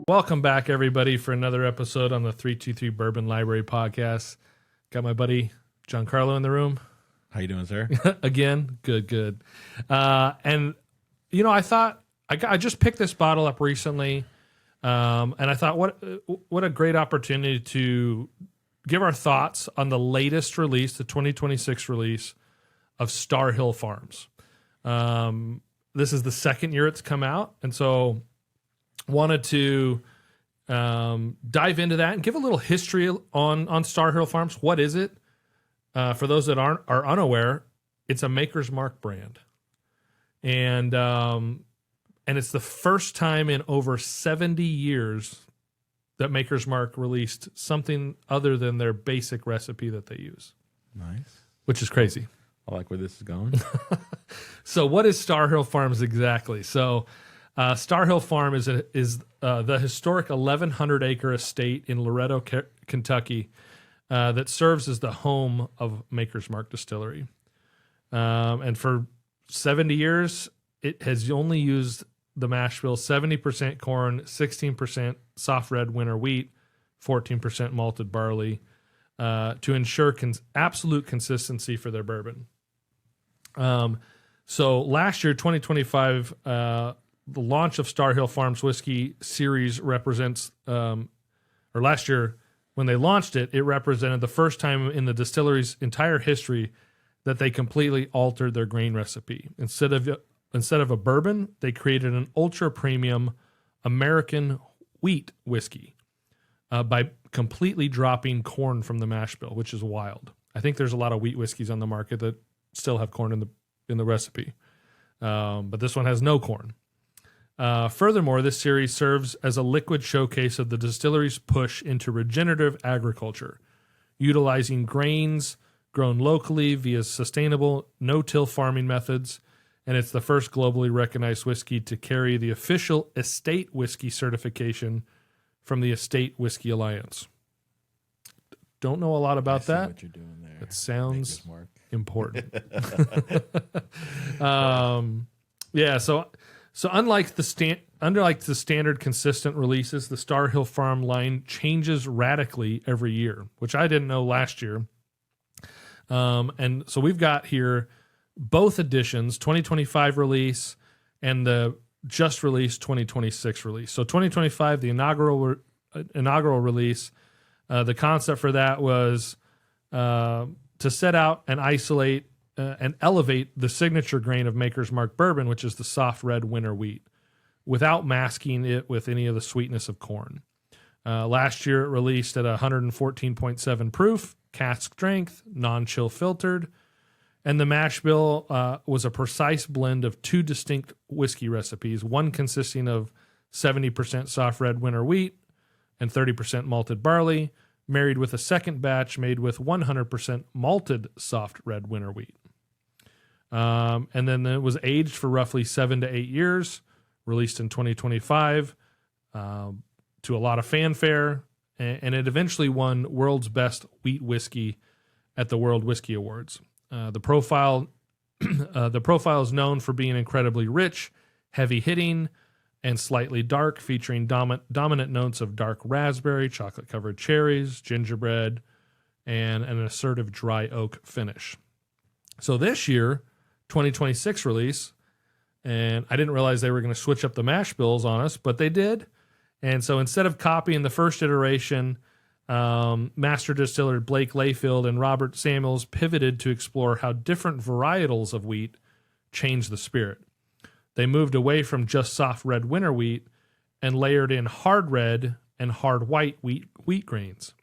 Welcome back, everybody, for another episode on the 323 Bourbon Library Podcast. Got my buddy Giancarlo in the room. How you doing, sir? Again, good. And, you know, I thought, I just picked this bottle up recently, and I thought, what a great opportunity to give our thoughts on the latest release, the 2026 release of Star Hill Farms. This is the second year it's come out, and so wanted to dive into that and give a little history on Star Hill Farms. What is it? For those that are unaware, it's a Maker's Mark brand, and it's the first time in over 70 years that Maker's Mark released something other than their basic recipe that they use. Nice, which is crazy. I like where this is going. So, what is Star Hill Farms exactly? So, Star Hill Farm is the historic 1,100-acre estate in Loretto, Kentucky, that serves as the home of Maker's Mark Distillery. And for 70 years, it has only used the mash bill 70% corn, 16% soft red winter wheat, 14% malted barley, to ensure absolute consistency for their bourbon. So last year, 2025, the launch of Star Hill Farms Whiskey Series represents, or last year when they launched it, it represented the first time in the distillery's entire history that they completely altered their grain recipe. Instead of a bourbon, they created an ultra premium American wheat whiskey by completely dropping corn from the mash bill, which is wild. I think there's a lot of wheat whiskeys on the market that still have corn in the recipe, but this one has no corn. Furthermore, this series serves as a liquid showcase of the distillery's push into regenerative agriculture, utilizing grains grown locally via sustainable no-till farming methods, and it's the first globally recognized whiskey to carry the official estate whiskey certification from the Estate Whiskey Alliance. Don't know a lot about that. What you're doing there. It sounds important. So unlike the standard consistent releases, the Star Hill Farm line changes radically every year, which I didn't know last year. And so we've got here both editions, 2025 release and the just released 2026 release. So 2025, the inaugural release, the concept for that was to set out and isolate and elevate the signature grain of Maker's Mark bourbon, which is the soft red winter wheat, without masking it with any of the sweetness of corn. Last year, it released at 114.7 proof, cask strength, non-chill filtered, and the mash bill was a precise blend of two distinct whiskey recipes, one consisting of 70% soft red winter wheat and 30% malted barley, married with a second batch made with 100% malted soft red winter wheat. And then it was aged for roughly 7 to 8 years, released in 2025 to a lot of fanfare, and it eventually won World's Best Wheat Whiskey at the World Whiskey Awards. The profile is known for being incredibly rich, heavy-hitting, and slightly dark, featuring dominant notes of dark raspberry, chocolate-covered cherries, gingerbread, and an assertive dry oak finish. So this year, 2026 release, and I didn't realize they were going to switch up the mash bills on us, but they did. And so instead of copying the first iteration, master distiller Blake Layfield and Robert Samuels pivoted to explore how different varietals of wheat change the spirit. They moved away from just soft red winter wheat and layered in hard red and hard white wheat grains.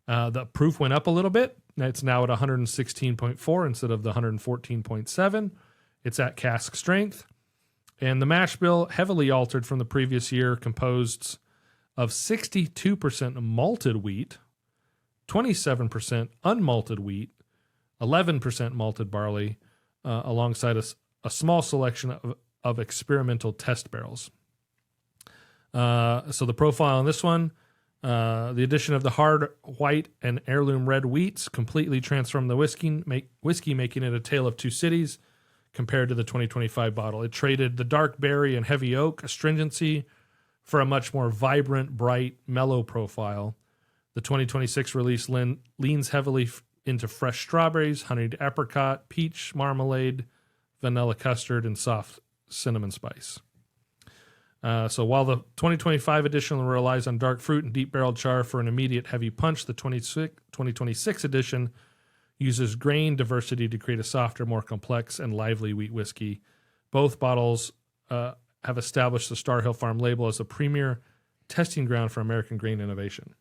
The proof went up a little bit. It's now at 116.4 instead of the 114.7. It's at cask strength. And the mash bill, heavily altered from the previous year, composed of 62% malted wheat, 27% unmalted wheat, 11% malted barley, alongside a small selection of experimental test barrels. So the profile on this one, The addition of the hard white and heirloom red wheats completely transformed the whiskey, making it a tale of two cities compared to the 2025 bottle. It traded the dark berry and heavy oak astringency for a much more vibrant, bright, mellow profile. The 2026 release leans heavily into fresh strawberries, honeyed apricot, peach marmalade, vanilla custard, and soft cinnamon spice. So while the 2025 edition relies on dark fruit and deep barrel char for an immediate heavy punch, the 2026 edition uses grain diversity to create a softer, more complex, and lively wheat whiskey. Both bottles have established the Star Hill Farm label as a premier testing ground for American grain innovation.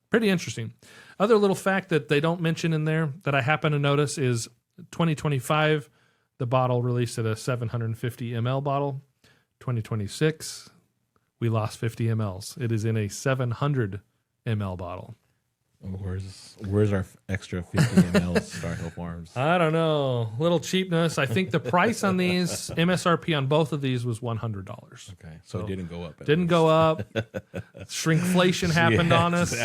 Pretty interesting. Other little fact that they don't mention in there that I happen to notice is 2025, the bottle released at a 750 ml bottle. 2026, we lost 50 mLs. It is in a 700 ml bottle. Where's our extra 50 ml Star Hill Farms? I don't know. Little cheapness. I think the price on these, MSRP on both of these was $100. Okay, so it didn't go up. Didn't go up. Shrinkflation happened on us.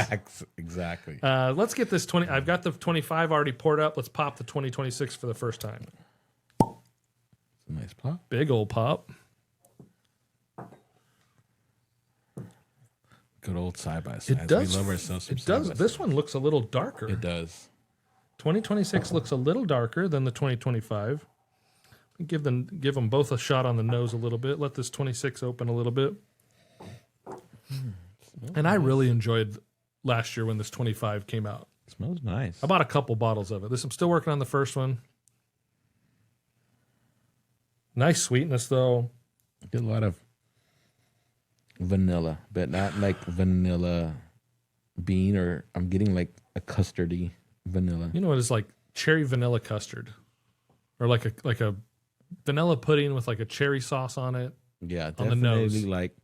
Exactly. Let's get this 20. I've got the 25 already poured up. Let's pop the 2026 for the first time. Nice pop. Big old pop. Good old side by side. It does. We love ourselves some It does. side by This side. one looks a little darker. It does. 2026 looks a little darker than the 2025. Give them both a shot on the nose a little bit. Let this 26 open a little bit. And I really enjoyed last year when this 25 came out. It smells nice. I bought a couple bottles of it. I'm still working on the first one. Nice sweetness though. Get a lot of vanilla, but not like vanilla bean, or I'm getting like a custardy vanilla. You know what? It's like cherry vanilla custard, or like a vanilla pudding with like a cherry sauce on it. Yeah, on the definitely nose. like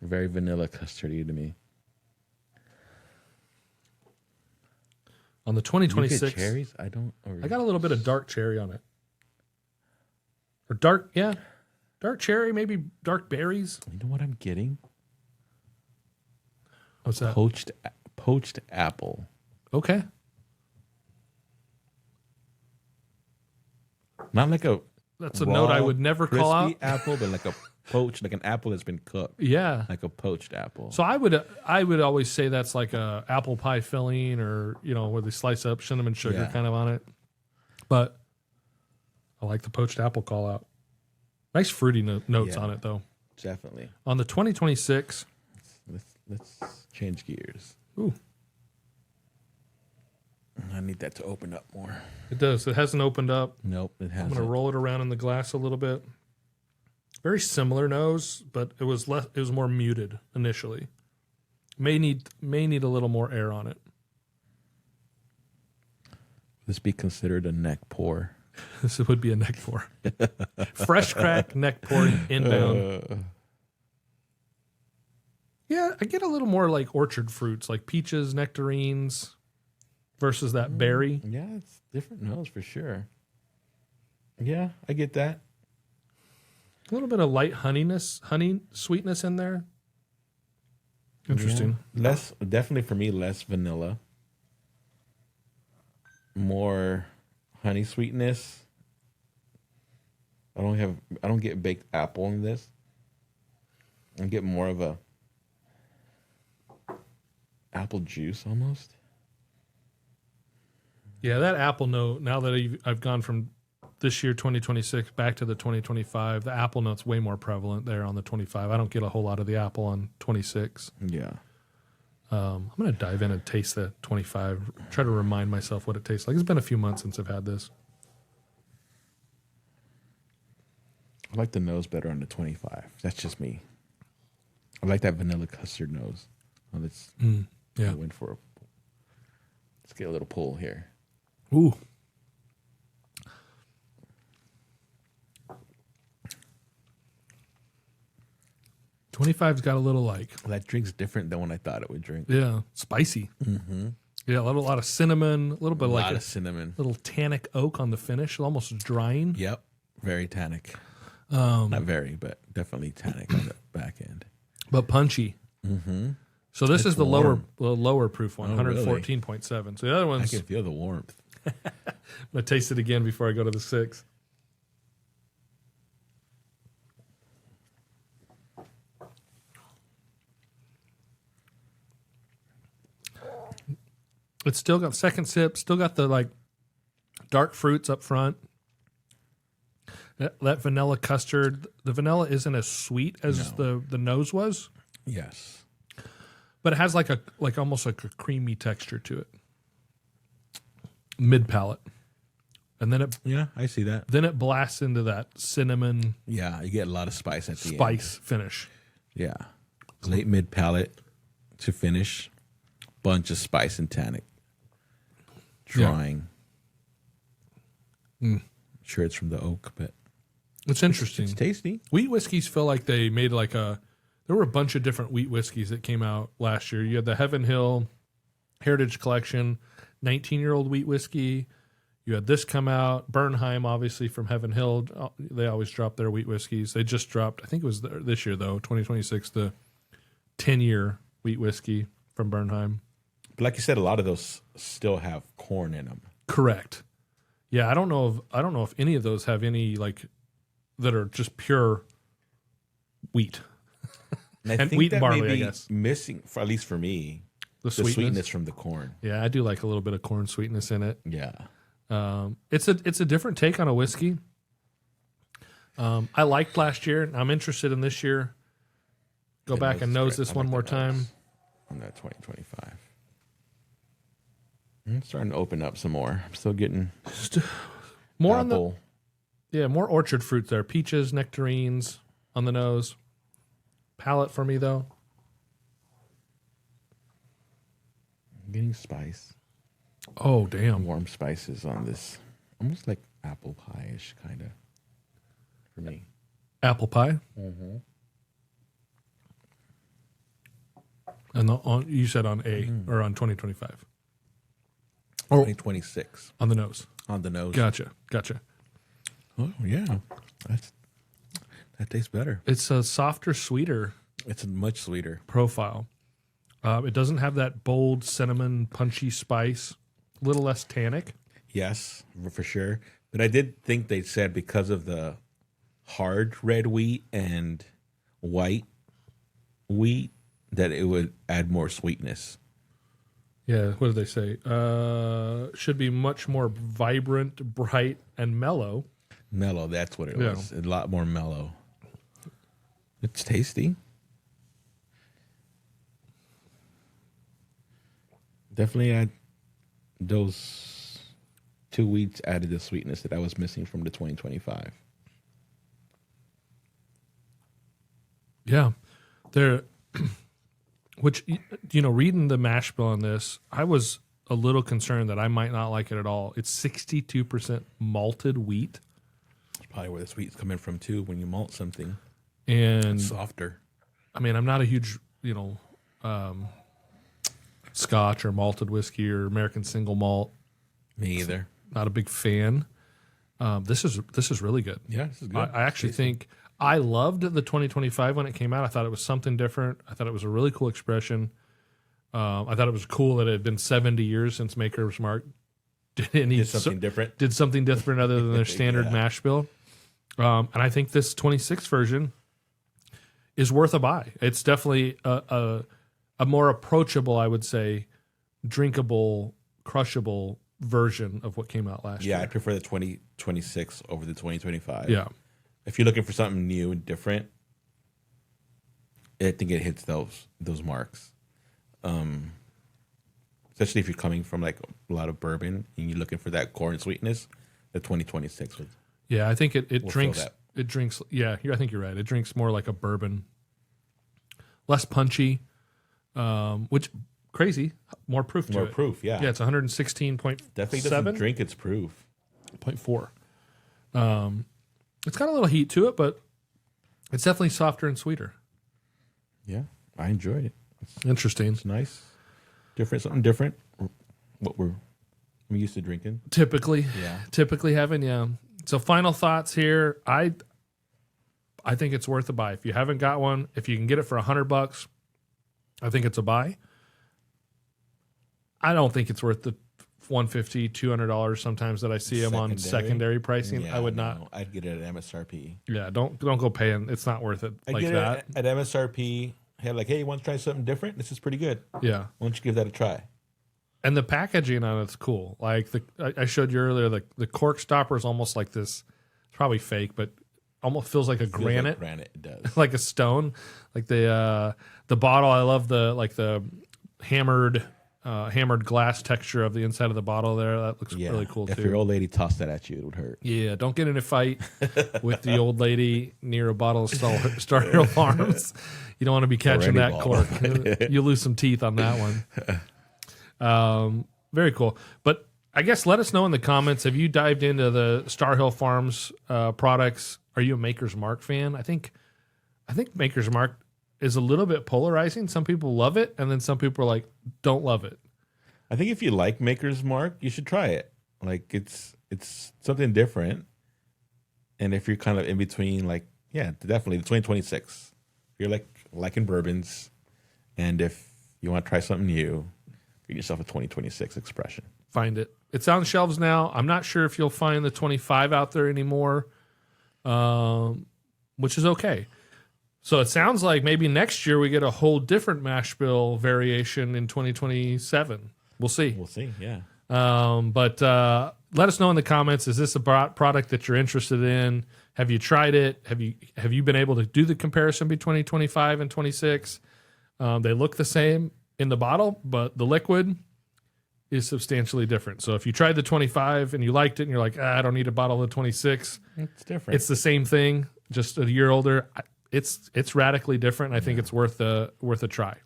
very vanilla custardy to me. On the You 2026, get cherries? I don't. I got a little bit of dark cherry on it, or dark cherry, maybe dark berries. You know what I'm getting? What's that? Poached apple. Okay. Not like a That's a note I would never call out. crispy apple, but like a poached, like an apple that's been cooked. Yeah. Like a poached apple. So I would always say that's like a apple pie filling, or where they slice up cinnamon sugar kind of on it. But I like the poached apple call out. Nice fruity notes on it though. Definitely. On the 2026, Let's change gears. ooh, I need that to open up more. it does. It hasn't opened up. Nope, it I'm hasn't. going to roll it around in the glass a little bit. Very similar nose, but it was less. It was more muted initially. May need a little more air on it. This be considered a neck pour. This would be a neck pour. Fresh crack neck pour inbound. Yeah, I get a little more like orchard fruits, like peaches, nectarines, versus that berry. Yeah, it's different nose for sure. Yeah, I get that. A little bit of light honey sweetness in there. Interesting. Yeah. Definitely for me, less vanilla. More honey sweetness. I don't get baked apple in this. I get more of a apple juice almost. Yeah, that apple note, now that I've gone from this year 2026 back to the 2025, the apple note's way more prevalent there on the 25. I don't get a whole lot of the apple on 26. Yeah. I'm going to dive in and taste the 25, try to remind myself what it tastes like. It's been a few months since I've had this. I like the nose better on the 25. That's just me. I like that vanilla custard nose. Oh, Yeah. I went for a. Let's get a little pull here. Ooh. '25's got a little like, That drink's different than when I thought it would drink. yeah, spicy. Mm-hmm. Yeah, a lot of cinnamon, a little bit A like lot a of cinnamon. little tannic oak on the finish, almost drying. Yep. Very tannic. Not very, but definitely tannic on the back end. But punchy. Mm-hmm. So this It's is the warm. lower proof one, Oh, really? 114.7. So the other I one's, can feel the warmth. I'm going to taste it again before I go to the 6. It's still got second sip, still got the like dark fruits up front. That vanilla custard, the vanilla isn't as sweet as the nose was, Yes. but it has like almost like a creamy texture to it. Mid palate. And then I see that. it blasts into that cinnamon Yeah, you get a lot of spice at the end. spice finish. Yeah. Late mid palate to finish. Bunch of spice and tannic. Drying. Sure it's from the oak, but It's interesting. it's tasty. Wheat whiskeys feel like they made there were a bunch of different wheat whiskeys that came out last year. You had the Heaven Hill Heritage Collection, 19-year-old wheat whiskey. You had this come out. Bernheim, obviously, from Heaven Hill. They always drop their wheat whiskeys. They just dropped, I think it was this year, though, 2026, the 10-year wheat whiskey from Bernheim. But like you said, a lot of those still have corn in them. Correct. Yeah, I don't know if any of those have any that are just pure wheat. And I think wheat that barley, may I be guess. missing, at least for me, The the sweetness. sweetness from the corn. Yeah, I do like a little bit of corn sweetness in it. Yeah. It's a different take on a whiskey. I liked last year. I'm interested in this year. Go back and nose this one more time. On that 2025. I'm starting to open up some more. I'm still getting More apple. more orchard fruits there. Peaches, nectarines on the nose. Palate for me though. I'm getting spice. Oh damn. Warm spices on this. Almost like apple pie-ish kind of for me. Apple pie. Mm-hmm. And you said on A or on 2025. 2026 On the nose. on the nose. Gotcha. Oh yeah, that tastes better. It's a softer, sweeter It's much sweeter. profile. It doesn't have that bold cinnamon punchy spice. A little less tannic. Yes, for sure. But I did think they said because of the hard red wheat and white wheat that it would add more sweetness. Yeah, what did they say? Should be much more vibrant, bright, and mellow. Mellow, that's what it Yeah. was. A lot more mellow. It's tasty. Definitely add those two wheats added the sweetness that I was missing from the 2025. Yeah, they're which reading the mash bill on this, I was a little concerned that I might not like it at all. It's 62% malted wheat, That's probably where the sweet's coming from too. When you malt something, and it's softer. I mean, I'm not a huge Scotch or malted whiskey or American single malt. Me either. Not a big fan. This is really good. Yeah, this is good. I actually think I loved the 2025 when it came out. I thought it was something different. I thought it was a really cool expression. I thought it was cool that it had been 70 years since Maker's Mark Did something different. did something different other than their standard Yeah. mash bill. And I think this 26 version is worth a buy. It's definitely a more approachable, I would say, drinkable, crushable version of what came out last Yeah, year. I prefer the 2026 over the 2025. Yeah. If you're looking for something new and different, I think it hits those marks. Especially if you're coming from like a lot of bourbon and you're looking for that corn sweetness, the 2026 would. Yeah, I think it We'll drinks. fill that. It drinks. Yeah, I think you're right. It drinks more like a bourbon, less punchy, which crazy, more proof to More it. proof, yeah. Yeah, it's 116.7. Definitely doesn't drink its proof. 0.4. It's got a little heat to it, but it's definitely softer and sweeter. Yeah, I enjoyed it. Interesting. It's nice, different, something different. What I'm used to drinking. Typically Yeah. having, yeah. So final thoughts here. I think it's worth a buy. If you haven't got one, if you can get it for $100, I think it's a buy. I don't think it's worth the $150, $200 sometimes that I see them on secondary pricing. Yeah, I would not. I'd get it at MSRP. Yeah, don't go paying. It's not worth it like that. At MSRP, hey, you want to try something different? This is pretty good. Yeah. Why don't you give that a try? And the packaging on it's cool. Like I showed you earlier, the cork stopper is almost like this. It's probably fake, but almost feels like a granite. Like granite, it does. Like a stone. Like the bottle. I love the hammered glass texture of the inside of the bottle there. That looks really cool too. If your old lady tossed that at you, it would hurt. Yeah, don't get in a fight with the old lady near a bottle of Star Hill Farms. You don't want to be catching that cork. You lose some teeth on that one. Very cool. But I guess let us know in the comments, have you dived into the Star Hill Farms products? Are you a Maker's Mark fan? I think Maker's Mark is a little bit polarizing. Some people love it, and then some people are like, don't love it. I think if you like Maker's Mark, you should try it. Like it's something different. And if you're kind of in between, like, yeah, definitely the 2026. If you're liking bourbons, and if you want to try something new, get yourself a 2026 expression. Find it. It's on shelves now. I'm not sure if you'll find the 25 out there anymore, which is okay. So it sounds like maybe next year we get a whole different mash bill variation in 2027. We'll see. We'll see, yeah. But let us know in the comments, is this a product that you're interested in? Have you tried it? Have you been able to do the comparison between 25 and 26? They look the same in the bottle, but the liquid is substantially different. So if you tried the 25 and you liked it and you're like, I don't need a bottle of 26. It's different. It's the same thing, just a year older. It's radically different. I think it's worth a try.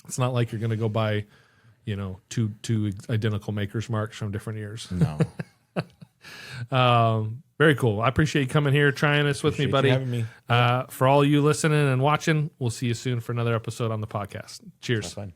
It's not like you're going to go buy, two identical Maker's Marks from different years. No. Very cool. I appreciate you coming here, trying this with me, buddy. Having me. For all you listening and watching, we'll see you soon for another episode on the podcast. Cheers. Have fun.